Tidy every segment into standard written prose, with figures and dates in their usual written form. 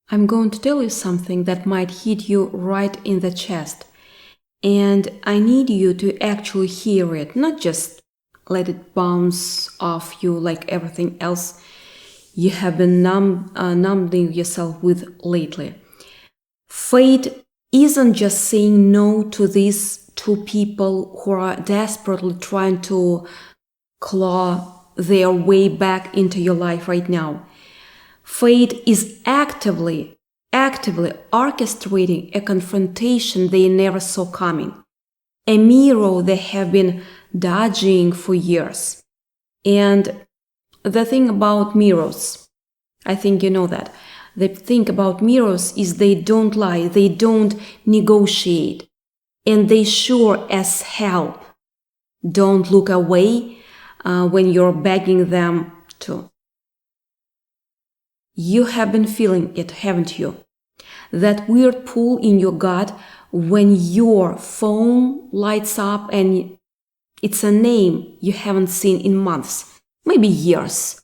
I'm going to tell you something that might hit you right in the chest. And I need you to actually hear it, not just let it bounce off you like everything else you have been numbing yourself with lately. Fate isn't just saying no to these two people who are desperately trying to claw their way back into your life right now. Fate is actively orchestrating a confrontation they never saw coming, a mirror they have been dodging for years. And the thing about mirrors, I think you know that. The thing about mirrors is they don't lie, they don't negotiate, and they sure as hell don't look away when you're begging them to. You have been feeling it, haven't you? That weird pull in your gut when your phone lights up and it's a name you haven't seen in months, maybe years.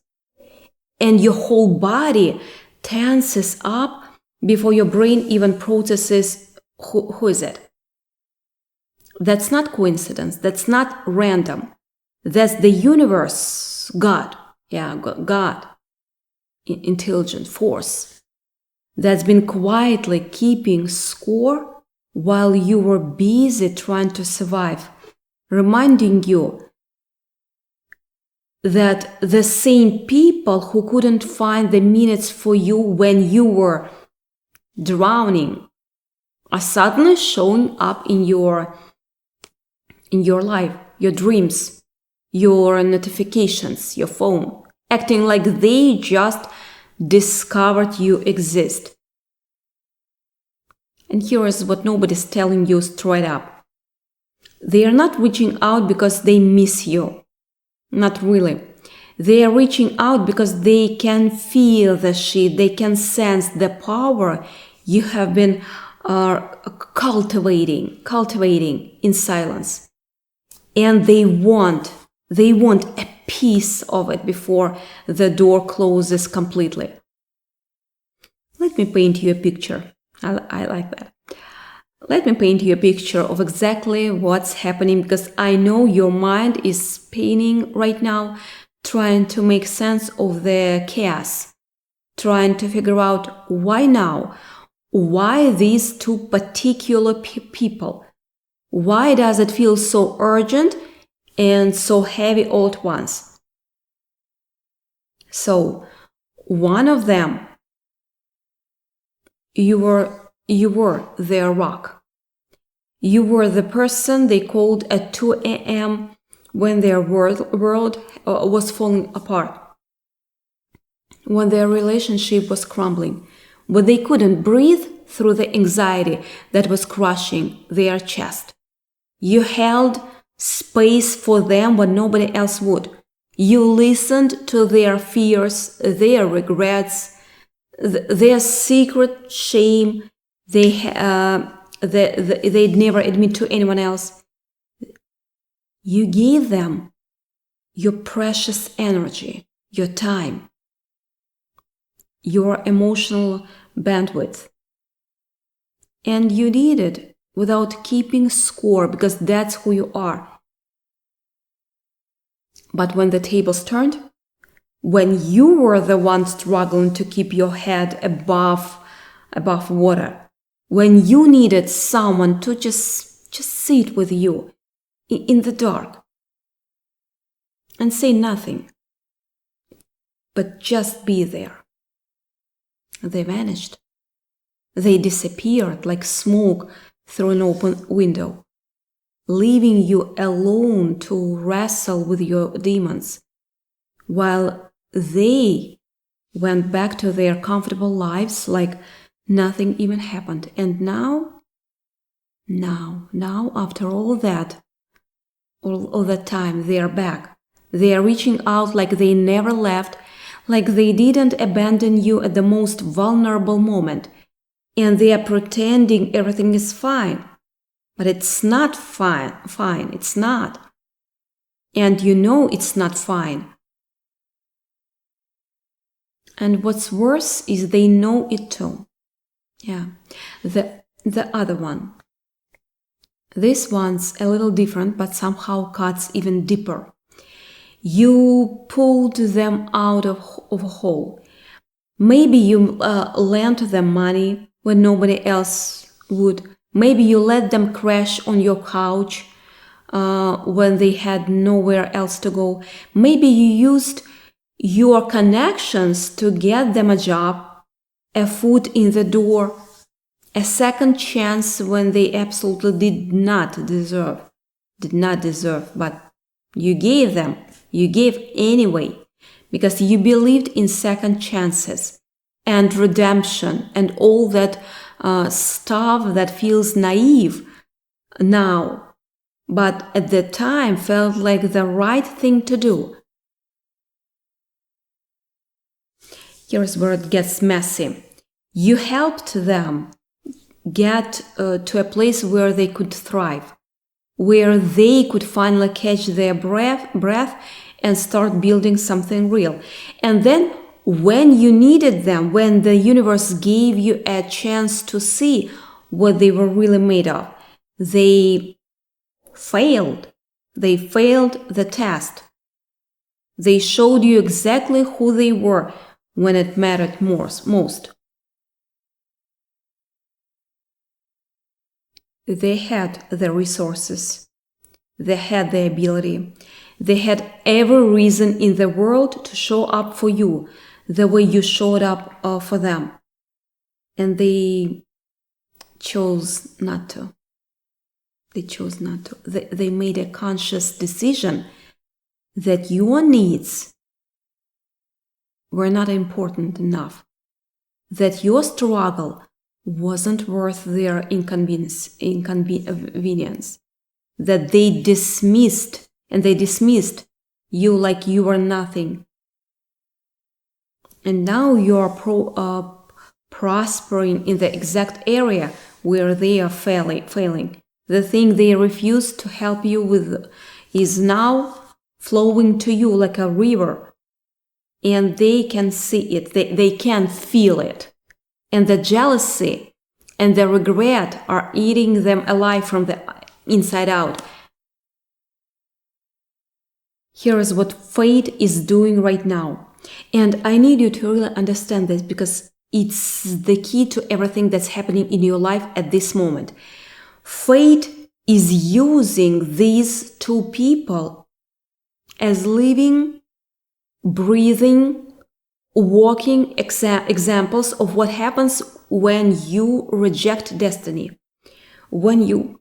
And your whole body tenses up before your brain even processes who is it. That's not coincidence. That's not random. That's the universe, God. Yeah, God. Intelligent force that's been quietly keeping score while you were busy trying to survive, reminding you that the same people who couldn't find the minutes for you when you were drowning are suddenly showing up in your life, your dreams, your notifications, your phone, acting like they just discovered you exist. And here is what nobody's telling you straight up. They are not reaching out because they miss you. Not really. They are reaching out because they can feel the shit, they can sense the power you have been cultivating in silence. And they want a piece of it before the door closes completely. Let me paint you a picture. I like that. Let me paint you a picture of exactly what's happening, because I know your mind is spinning right now, trying to make sense of the chaos, trying to figure out why now, why these two particular people, why does it feel so urgent and so heavy all at once. So, one of them, you were their rock. You were the person they called at 2 a.m. when their world was falling apart, when their relationship was crumbling, when they couldn't breathe through the anxiety that was crushing their chest. You held space for them when nobody else would. You listened to their fears, their regrets, their secret shame they'd never admit to anyone else. You gave them your precious energy, your time, your emotional bandwidth. And you did it without keeping score, because that's who you are. But when the tables turned, when you were the one struggling to keep your head above water, when you needed someone to just sit with you in the dark and say nothing, but just be there, they vanished. They disappeared like smoke through an open window, leaving you alone to wrestle with your demons, while they went back to their comfortable lives like nothing even happened. And now, after all that time, they are back. They are reaching out like they never left, like they didn't abandon you at the most vulnerable moment. And they are pretending everything is fine. But it's not fine. It's not. And you know it's not fine. And what's worse is they know it too. Yeah. The other one. This one's a little different, but somehow cuts even deeper. You pulled them out of a hole. Maybe you lent them money when nobody else would. Maybe you let them crash on your couch when they had nowhere else to go. Maybe you used your connections to get them a job, a foot in the door, a second chance when they absolutely did not deserve, but you gave them. You gave anyway, because you believed in second chances and redemption and all that stuff that feels naive now, but at the time felt like the right thing to do. Here's where it gets messy. You helped them get to a place where they could thrive, where they could finally catch their breath and start building something real. And then when you needed them, when the universe gave you a chance to see what they were really made of, they failed. They failed the test. They showed you exactly who they were when it mattered most. They had the resources. They had the ability. They had every reason in the world to show up for you the way you showed up for them. And they chose not to. They made a conscious decision that your needs were not important enough, that your struggle wasn't worth their inconvenience, that they dismissed you like you were nothing. And now you are prospering in the exact area where they are failing. The thing they refused to help you with is now flowing to you like a river. And they can see it, they can feel it. And the jealousy and the regret are eating them alive from the inside out. Here is what fate is doing right now. And I need you to really understand this, because it's the key to everything that's happening in your life at this moment. Fate is using these two people as living, breathing, walking examples of what happens when you reject destiny, when you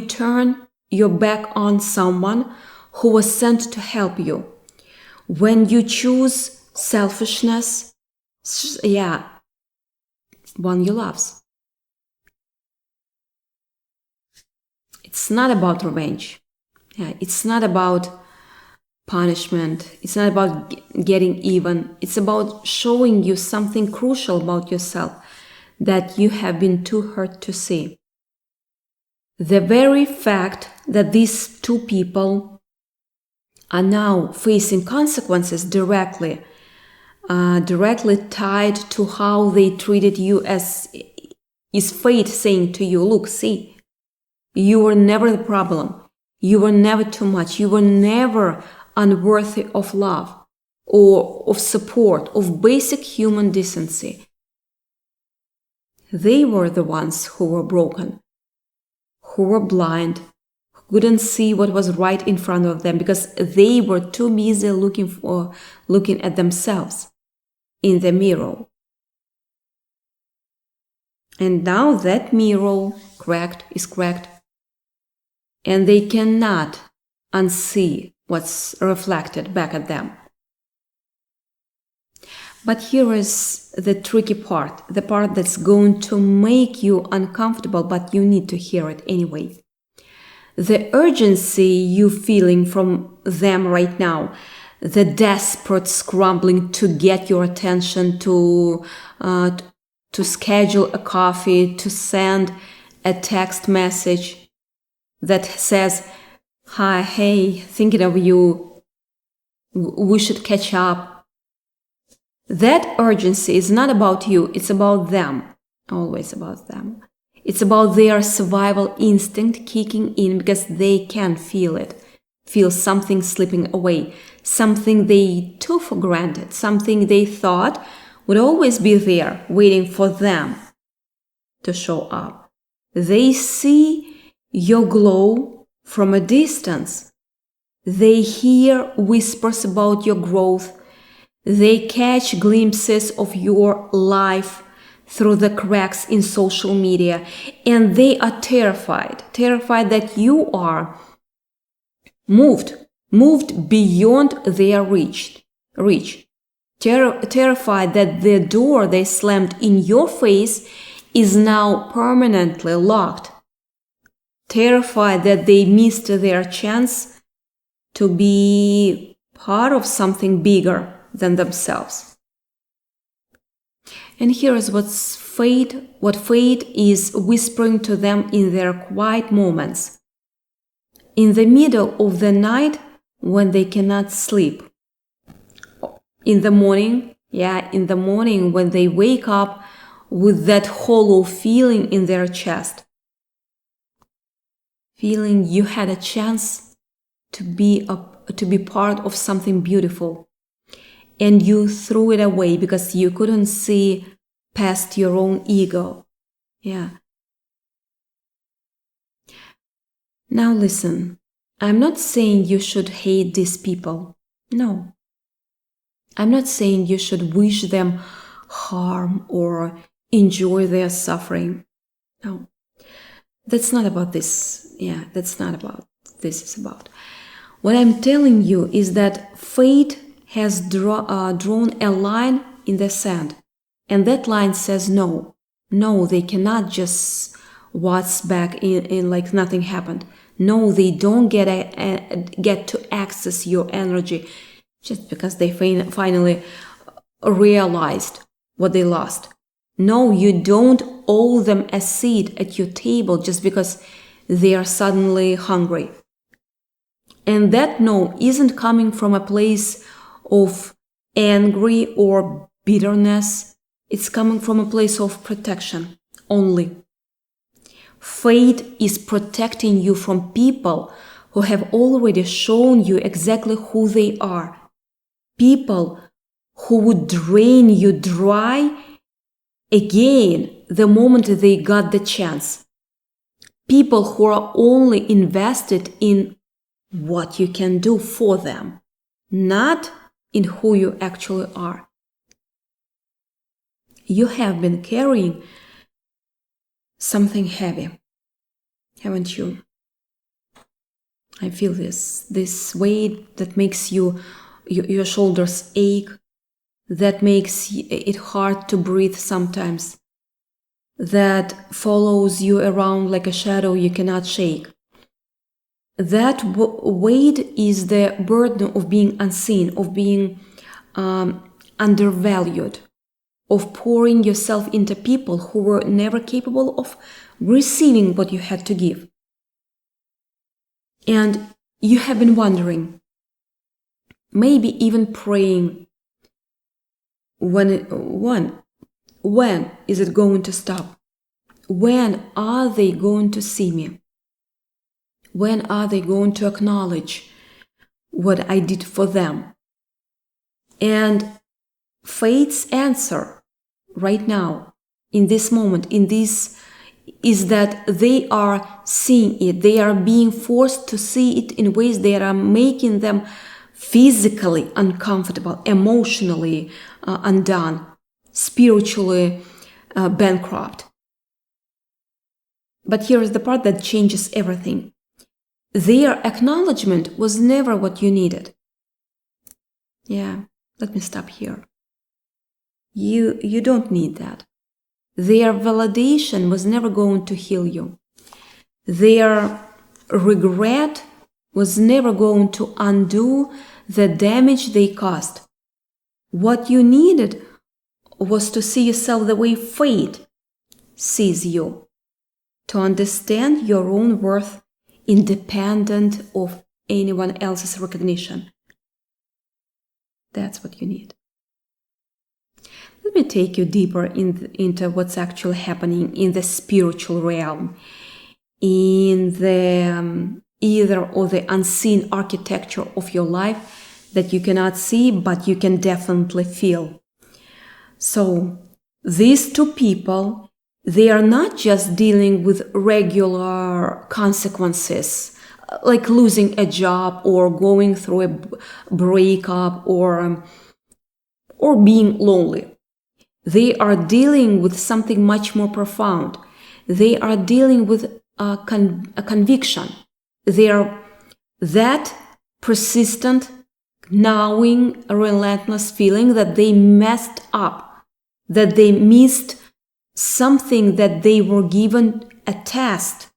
turn your back on someone who was sent to help you, when you choose selfishness, one you love. It's not about revenge. It's not about punishment. It's not about getting even. It's about showing you something crucial about yourself that you have been too hurt to see. The very fact that these two people are now facing consequences directly tied to how they treated you, as is fate saying to you, look, see, you were never the problem. You were never too much. You were never unworthy of love or of support, of basic human decency. They were the ones who were broken, who were blind, who couldn't see what was right in front of them because they were too busy looking at themselves in the mirror. And now that mirror is cracked, and they cannot unsee what's reflected back at them. But here is the tricky part, the part that's going to make you uncomfortable, but you need to hear it anyway. The urgency you're feeling from them right now, the desperate scrambling to get your attention, to schedule a coffee, to send a text message that says, hi, hey, thinking of you, we should catch up. That urgency is not about you, it's about them. Always about them. It's about their survival instinct kicking in because they can feel it. Feel something slipping away. Something they took for granted. Something they thought would always be there, waiting for them to show up. They see your glow from a distance. They hear whispers about your growth. They catch glimpses of your life through the cracks in social media, and they are terrified that you are moved beyond their reach. Terrified that the door they slammed in your face is now permanently locked. Terrified that they missed their chance to be part of something bigger than themselves. And here is what fate is whispering to them in their quiet moments. In the middle of the night when they cannot sleep. In the morning when they wake up with that hollow feeling in their chest. Feeling you had a chance to be part of something beautiful. And you threw it away because you couldn't see past your own ego. Yeah. Now listen, I'm not saying you should hate these people. No. I'm not saying you should wish them harm or enjoy their suffering. No. That's not about this. Yeah, that's not about this is about. What I'm telling you is that fate has drawn a line in the sand. And that line says no. No, they cannot just waltz back in like nothing happened. No, they don't get to access your energy just because they finally realized what they lost. No, you don't owe them a seat at your table just because they are suddenly hungry. And that no isn't coming from a place of angry or bitterness. It's coming from a place of protection only. Fate is protecting you from people who have already shown you exactly who they are. People who would drain you dry again the moment they got the chance. People who are only invested in what you can do for them, not in who you actually are. You have been carrying something heavy, haven't you? I feel this weight that makes your shoulders ache, that makes it hard to breathe sometimes, that follows you around like a shadow you cannot shake. That weight is the burden of being unseen, of being undervalued, of pouring yourself into people who were never capable of receiving what you had to give. And you have been wondering, maybe even praying, when is it going to stop? When are they going to see me? When are they going to acknowledge what I did for them? And fate's answer right now, in this moment, is that they are seeing it. They are being forced to see it in ways that are making them physically uncomfortable, emotionally undone, spiritually bankrupt. But here is the part that changes everything. Their acknowledgement was never what you needed. Yeah, let me stop here. You don't need that. Their validation was never going to heal you. Their regret was never going to undo the damage they caused. What you needed was to see yourself the way fate sees you, to understand your own worth independent of anyone else's recognition. That's what you need. Let me take you deeper into what's actually happening in the spiritual realm, in the either or the unseen architecture of your life that you cannot see, but you can definitely feel. So these two people, they are not just dealing with regular consequences, like losing a job or going through a breakup or being lonely. They are dealing with something much more profound. They are dealing with a conviction. They are that persistent, gnawing, relentless feeling that they messed up, that they missed something, that they were given a test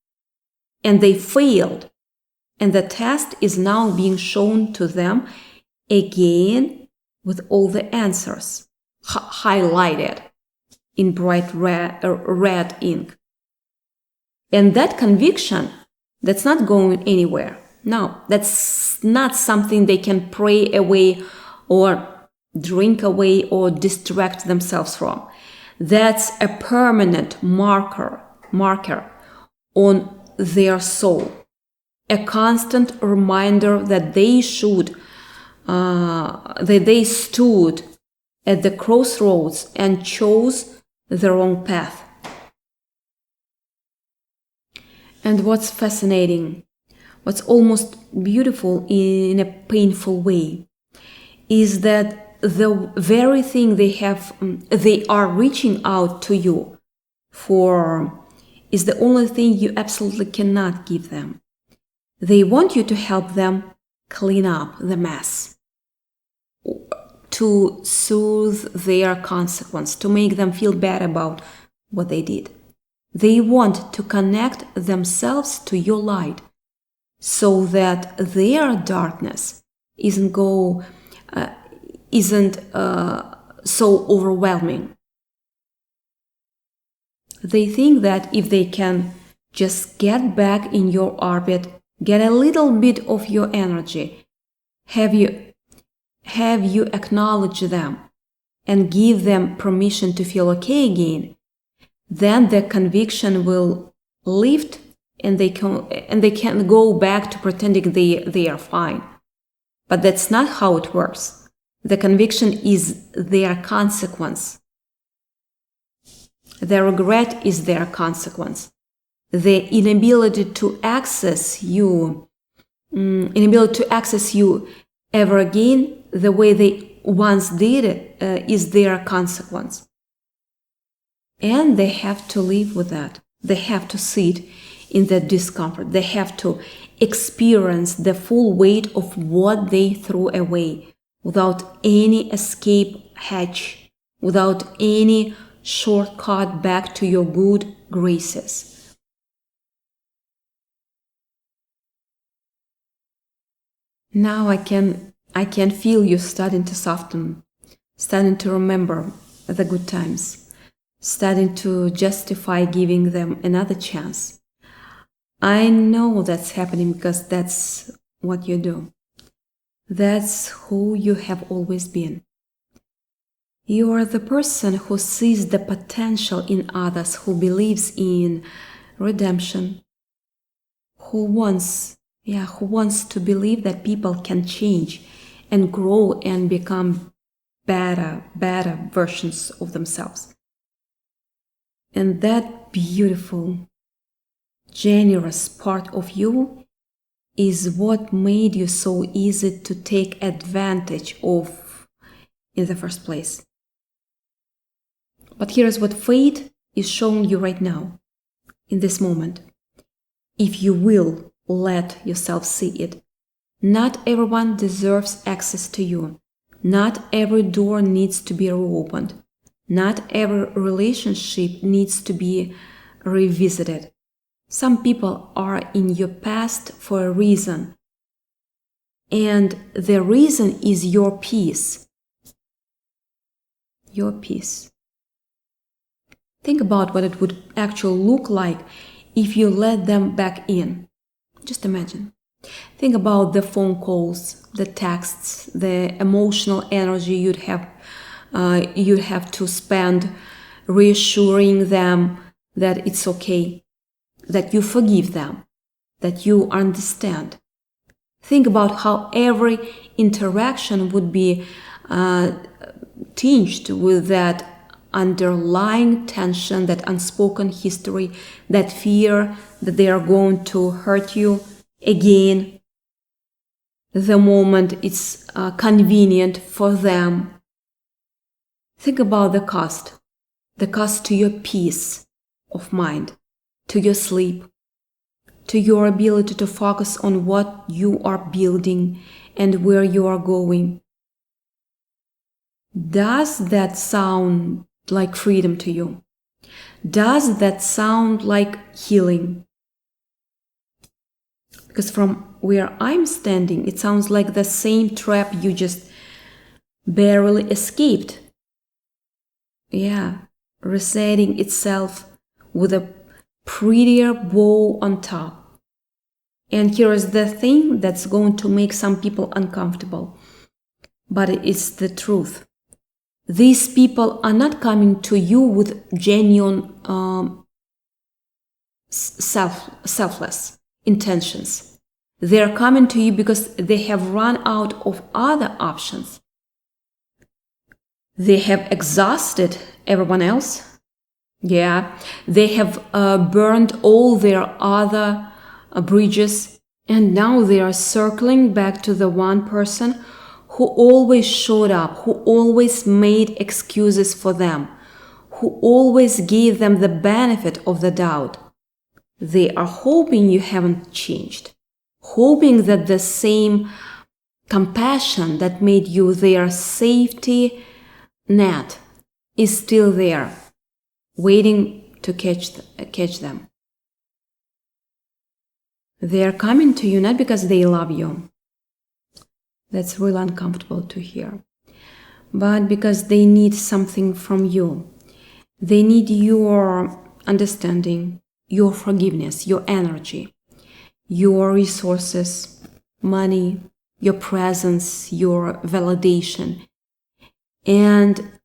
and they failed. And the test is now being shown to them again with all the answers highlighted in bright red ink. And that conviction, that's not going anywhere. No, that's not something they can pray away or drink away or distract themselves from. That's a permanent marker on their soul. A constant reminder that they stood at the crossroads and chose the wrong path. And what's fascinating, what's almost beautiful in a painful way, is that the very thing they are reaching out to you for is the only thing you absolutely cannot give them. They want you to help them clean up the mess, to soothe their consequence, to make them feel bad about what they did. They want to connect themselves to your light so that their darkness isn't so overwhelming. They think that if they can just get back in your orbit, get a little bit of your energy, have you acknowledge them and give them permission to feel okay again, then the conviction will lift and they can go back to pretending they are fine. But that's not how it works. The conviction is their consequence. The regret is their consequence. The inability to access you ever again the way they once did is their consequence. And they have to live with that. They have to sit in that discomfort. They have to experience the full weight of what they threw away without any escape hatch, without any shortcut back to your good graces. Now I can feel you starting to soften, starting to remember the good times, starting to justify giving them another chance. I know that's happening because that's what you do. That's who you have always been. You are the person who sees the potential in others, who believes in redemption, who wants to believe that people can change and grow and become better versions of themselves. And that beautiful, generous part of you is what made you so easy to take advantage of in the first place. But here's what fate is showing you right now, in this moment. If you will let yourself see it, not everyone deserves access to you. Not every door needs to be reopened. Not every relationship needs to be revisited. Some people are in your past for a reason, and the reason is your peace. Your peace. Think about what it would actually look like if you let them back in. Just imagine. Think about the phone calls, the texts, the emotional energy you'd have you have to spend reassuring them that it's okay, that you forgive them, that you understand. Think about how every interaction would be tinged with that underlying tension, that unspoken history, that fear that they are going to hurt you again the moment it's convenient for them. Think about the cost to your peace of mind, to your sleep, to your ability to focus on what you are building and where you are going. Does that sound like freedom to you? Does that sound like healing? Because from where I'm standing, it sounds like the same trap you just barely escaped. Yeah, resetting itself with a prettier bow on top. And here is the thing that's going to make some people uncomfortable, but it's the truth. These people are not coming to you with genuine selfless intentions. They are coming to you because they have run out of other options. They have exhausted everyone else. Yeah, they have burned all their other bridges, and now they are circling back to the one person who always showed up, who always made excuses for them, who always gave them the benefit of the doubt. They are hoping you haven't changed, hoping that the same compassion that made you their safety net is still there, waiting to catch them. They are coming to you not because they love you. That's really uncomfortable to hear. But because they need something from you. They need your understanding, your forgiveness, your energy, your resources, money, your presence, your validation. And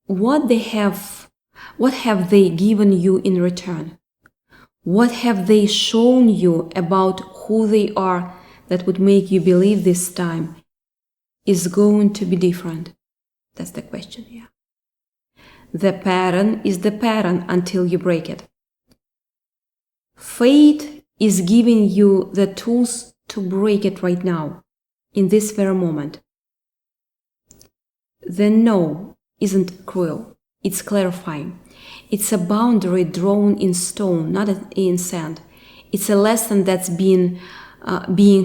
what have they given you in return? What have they shown you about who they are that would make you believe this time is going to be different? That's the question, yeah. The pattern is the pattern until you break it. Fate is giving you the tools to break it right now, in this very moment. The no isn't cruel, it's clarifying. It's a boundary drawn in stone, not in sand. It's a lesson that's being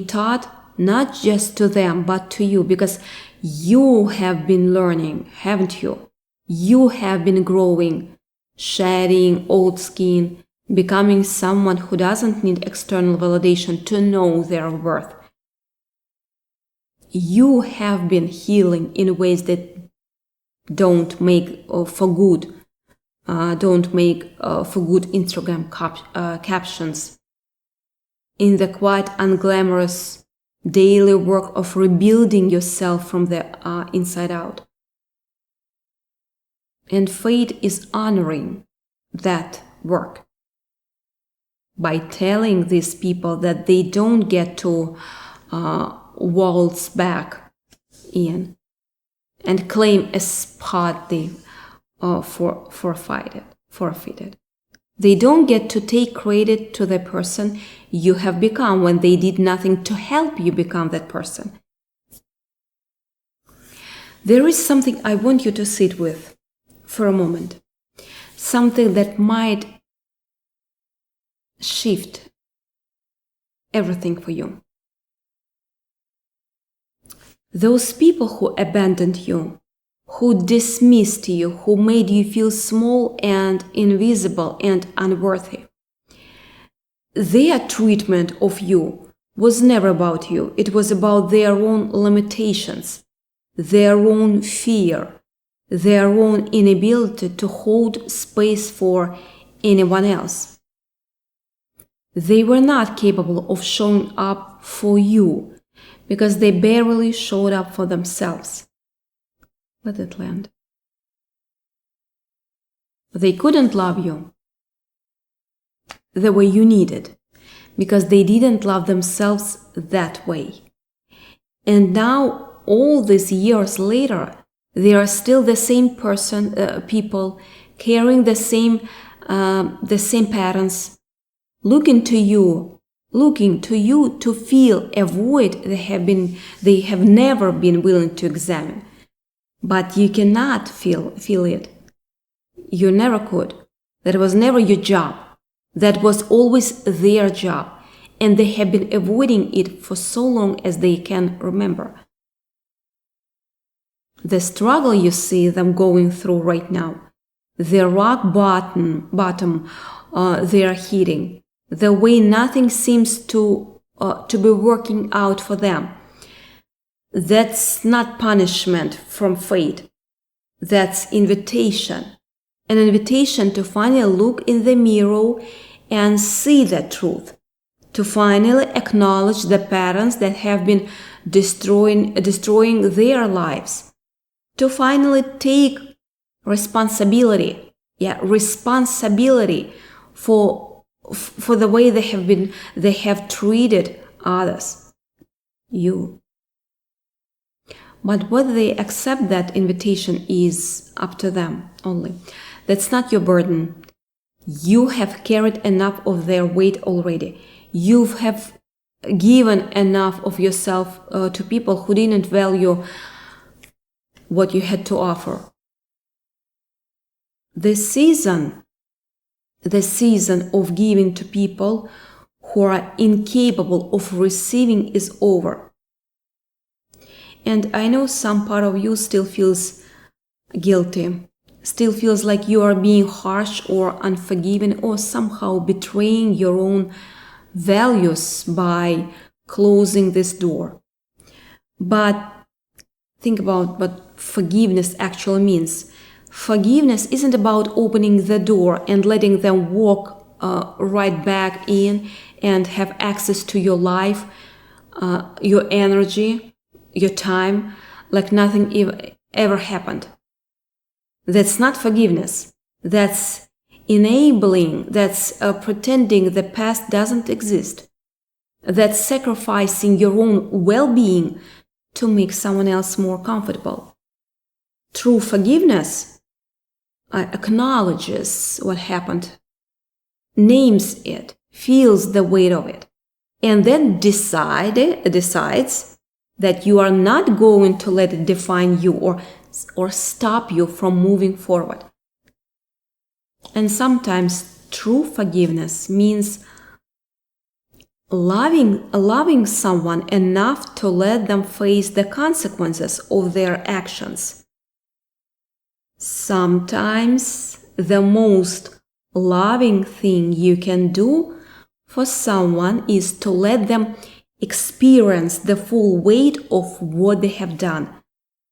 taught not just to them, but to you, because you have been learning, haven't you? You have been growing, shedding old skin, becoming someone who doesn't need external validation to know their worth. You have been healing in ways that don't make for good Instagram captions. In the quite unglamorous daily work of rebuilding yourself from the inside out. And fate is honoring that work by telling these people that they don't get to waltz back in and claim a spot they forfeited. They don't get to take credit to the person you have become when they did nothing to help you become that person. There is something I want you to sit with for a moment. Something that might shift everything for you. Those people who abandoned you, who dismissed you, who made you feel small and invisible and unworthy. Their treatment of you was never about you. It was about their own limitations, their own fear, their own inability to hold space for anyone else. They were not capable of showing up for you because they barely showed up for themselves. Let it land. They couldn't love you the way you needed because they didn't love themselves that way. And now, all these years later, they are still the same people carrying the same patterns, looking to you to fill a void they have never been willing to examine. But you cannot feel it. You never could. That was never your job. That was always their job. And they have been avoiding it for so long as they can remember. The struggle you see them going through right now, the rock bottom they are hitting, the way nothing seems to be working out for them, that's not punishment from fate. That's invitation. An invitation to finally look in the mirror and see the truth. To finally acknowledge the patterns that have been destroying their lives. To finally take responsibility for the way they have treated others. You. But whether they accept that invitation is up to them only. That's not your burden. You have carried enough of their weight already. You have given enough of yourself to people who didn't value what you had to offer. The season of giving to people who are incapable of receiving is over. And I know some part of you still feels guilty, still feels like you are being harsh or unforgiving or somehow betraying your own values by closing this door. But think about what forgiveness actually means. Forgiveness isn't about opening the door and letting them walk right back in and have access to your life, your energy, your time, like nothing ever happened. That's not forgiveness. That's enabling, that's pretending the past doesn't exist. That's sacrificing your own well-being to make someone else more comfortable. True forgiveness acknowledges what happened, names it, feels the weight of it, and then decides that you are not going to let it define you or stop you from moving forward. And sometimes true forgiveness means loving someone enough to let them face the consequences of their actions. Sometimes the most loving thing you can do for someone is to let them experience the full weight of what they have done,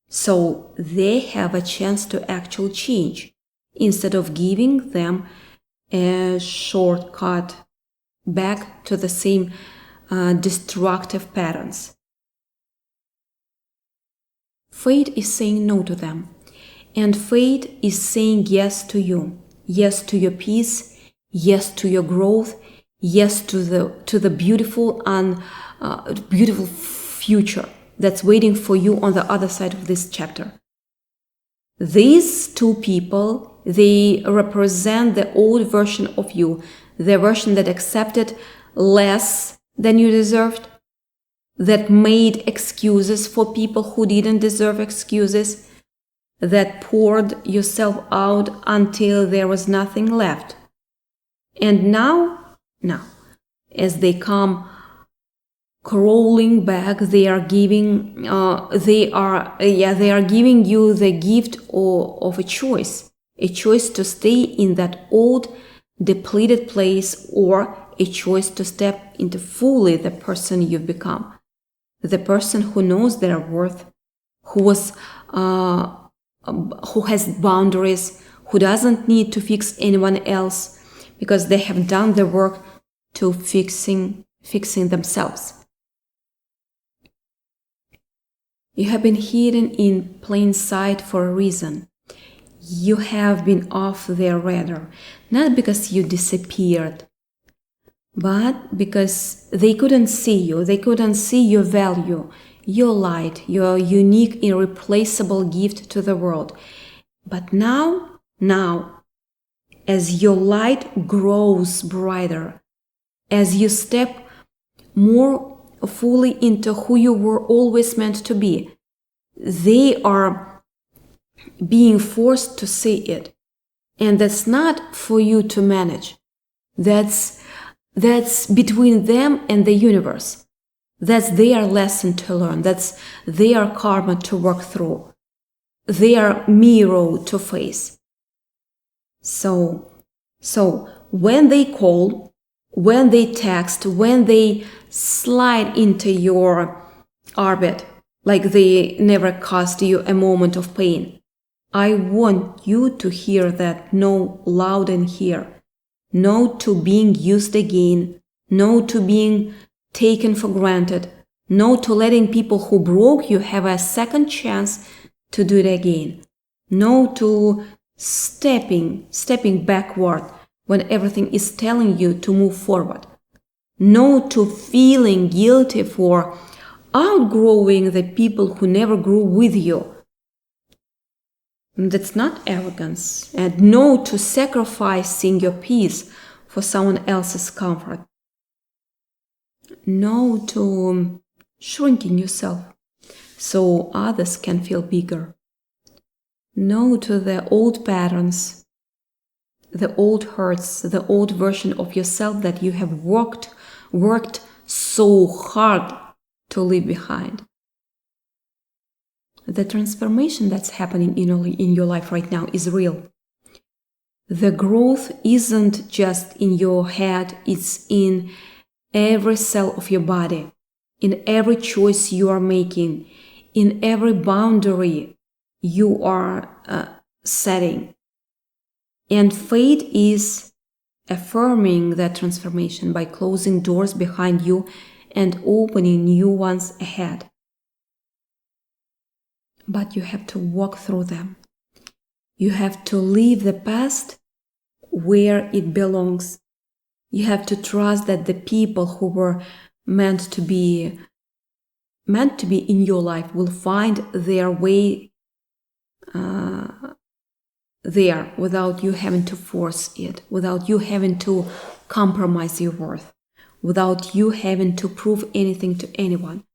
so they have a chance to actually change, instead of giving them a shortcut back to the same destructive patterns. Fate is saying no to them, and fate is saying yes to you, yes to your peace, yes to your growth, yes to the beautiful and beautiful future that's waiting for you on the other side of this chapter. These two people, they represent the old version of you, the version that accepted less than you deserved, that made excuses for people who didn't deserve excuses, that poured yourself out until there was nothing left. And now, as they come crawling back, they are giving you the gift of a choice to stay in that old depleted place, or a choice to step into fully the person you've become, the person who knows their worth, who has boundaries, who doesn't need to fix anyone else because they have done the work to fixing themselves. You have been hidden in plain sight for a reason. You have been off their radar, not because you disappeared, but because they couldn't see you. They couldn't see your value, your light, your unique, irreplaceable gift to the world. But now, as your light grows brighter, as you step more fully into who you were always meant to be, they are being forced to see it. And that's not for you to manage. That's between them and the universe. That's their lesson to learn. That's their karma to work through. Their mirror to face. So when they call, when they text, when they slide into your orbit, like they never caused you a moment of pain, I want you to hear that no loud and clear. No to being used again. No to being taken for granted. No to letting people who broke you have a second chance to do it again. No to stepping backward when everything is telling you to move forward. No to feeling guilty for outgrowing the people who never grew with you. That's not arrogance. And no to sacrificing your peace for someone else's comfort. No to shrinking yourself so others can feel bigger. No to the old patterns, the old hurts, the old version of yourself that you have worked so hard to leave behind. The transformation that's happening in your life right now is real. The growth isn't just in your head, it's in every cell of your body, in every choice you are making, in every boundary you are setting. And fate is affirming that transformation by closing doors behind you and opening new ones ahead. But you have to walk through them. You have to leave the past where it belongs. You have to trust that the people who were meant to be in your life will find their way there without you having to force it, without you having to compromise your worth, without you having to prove anything to anyone.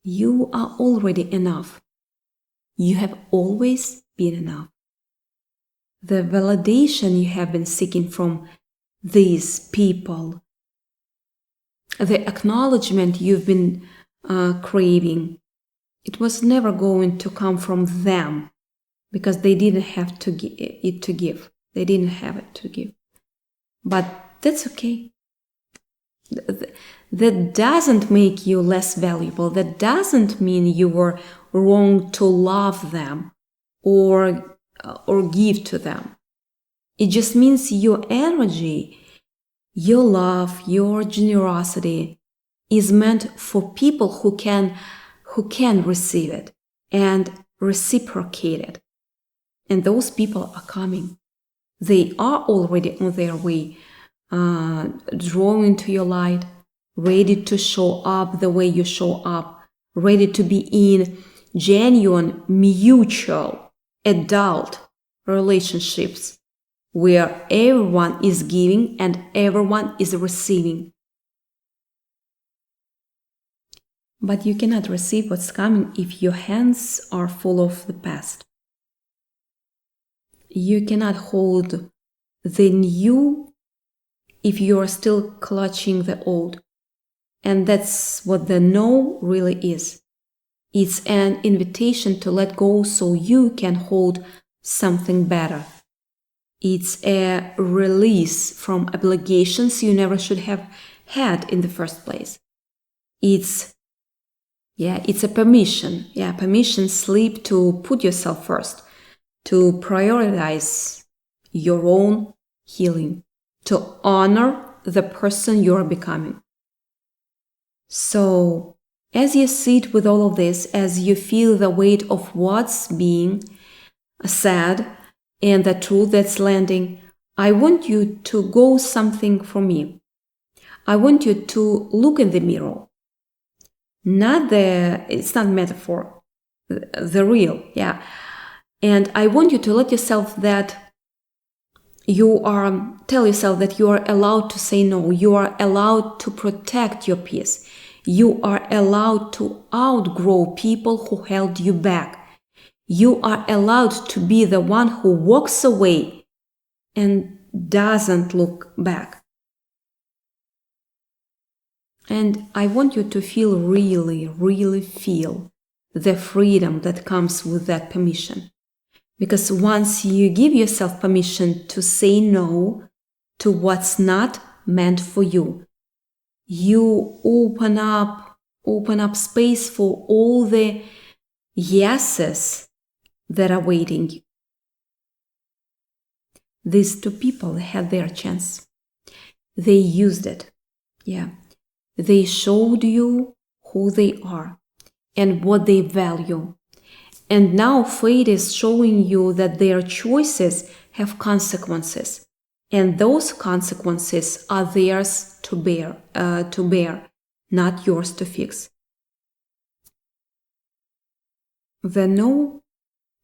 You are already enough. You have always been enough. The validation you have been seeking from these people, the acknowledgement you've been craving, it was never going to come from them because they didn't have to give. They didn't have it to give. But that's okay. That doesn't make you less valuable. That doesn't mean you were wrong to love them or give to them. It just means your energy, your love, your generosity is meant for people who can receive it and reciprocate it. And those people are coming. They are already on their way, drawing to your light, ready to show up the way you show up, ready to be in genuine, mutual, adult relationships where everyone is giving and everyone is receiving. But you cannot receive what's coming if your hands are full of the past. You cannot hold the new if you are still clutching the old. And that's what the no really is. It's an invitation to let go so you can hold something better. It's a release from obligations you never should have had in the first place. It's a permission slip to put yourself first, to prioritize your own healing, to honor the person you're becoming. So As you sit with all of this, as you feel the weight of what's being said and the truth that's landing, I want you to go something for me. I want you to look in the mirror. It's not metaphor, the real, yeah. And I want you to let yourself tell yourself that you are allowed to say no. You are allowed to protect your peace. You are allowed to outgrow people who held you back. You are allowed to be the one who walks away and doesn't look back. And I want you to feel really feel the freedom that comes with that permission. Because once you give yourself permission to say no to what's not meant for you, you open up space for all the yeses that are waiting. These two people had their chance. They used it. Yeah. They showed you who they are and what they value. And now fate is showing you that their choices have consequences. And those consequences are theirs to bear, not yours to fix. The no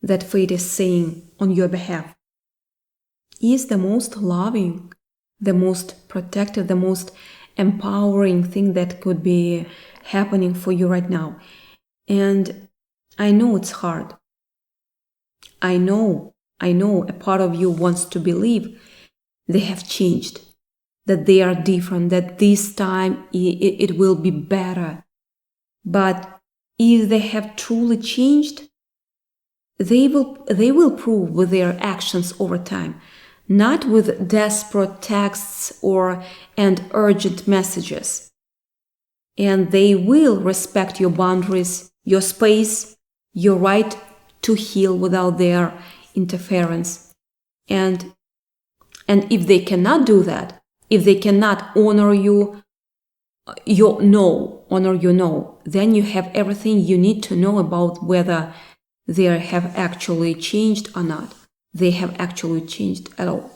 that fate is saying on your behalf is the most loving, the most protective, the most empowering thing that could be happening for you right now. And I know it's hard. I know a part of you wants to believe they have changed, that they are different, that this time it will be better. But if they have truly changed, they will prove with their actions over time, not with desperate texts and urgent messages. And they will respect your boundaries, your space, your right to heal without their interference. And if they cannot do that, if they cannot honor your no, then you have everything you need to know about whether they have actually changed or not. They have actually changed at all.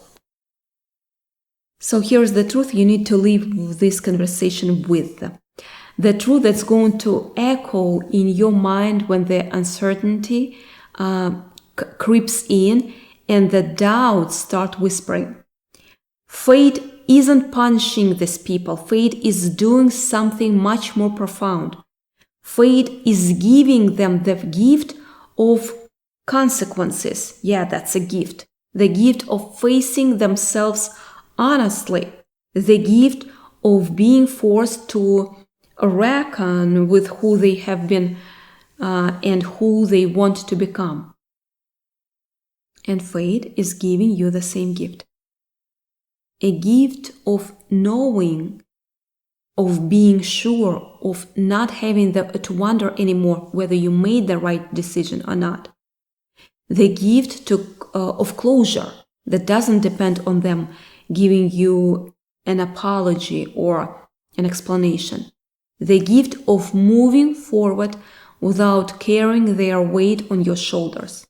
So here's the truth you need to leave this conversation with. The truth that's going to echo in your mind when the uncertainty creeps in and the doubts start whispering. Fate isn't punishing these people. Fate is doing something much more profound. Fate is giving them the gift of consequences. Yeah, that's a gift. The gift of facing themselves honestly. The gift of being forced to reckon with who they have been and who they want to become. And fate is giving you the same gift. A gift of knowing, of being sure, of not having to wonder anymore whether you made the right decision or not. The gift of closure that doesn't depend on them giving you an apology or an explanation. The gift of moving forward without carrying their weight on your shoulders.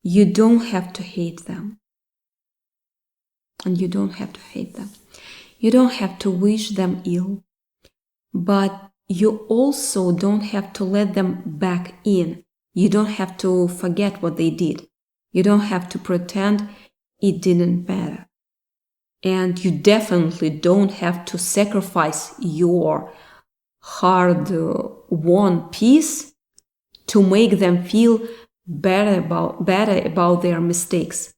You don't have to hate them. And you don't have to hate them. You don't have to wish them ill. But you also don't have to let them back in. You don't have to forget what they did. You don't have to pretend it didn't matter. And you definitely don't have to sacrifice your hard-won peace to make them feel better about their mistakes.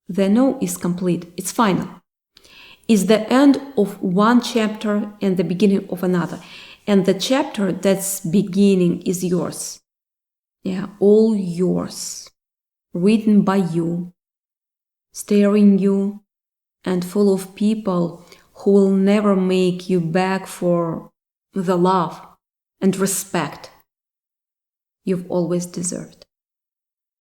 The no is complete. It's final. It's the end of one chapter and the beginning of another. And the chapter that's beginning is yours. Yeah, all yours. Written by you, staring you, and full of people who will never make you beg for the love and respect you've always deserved.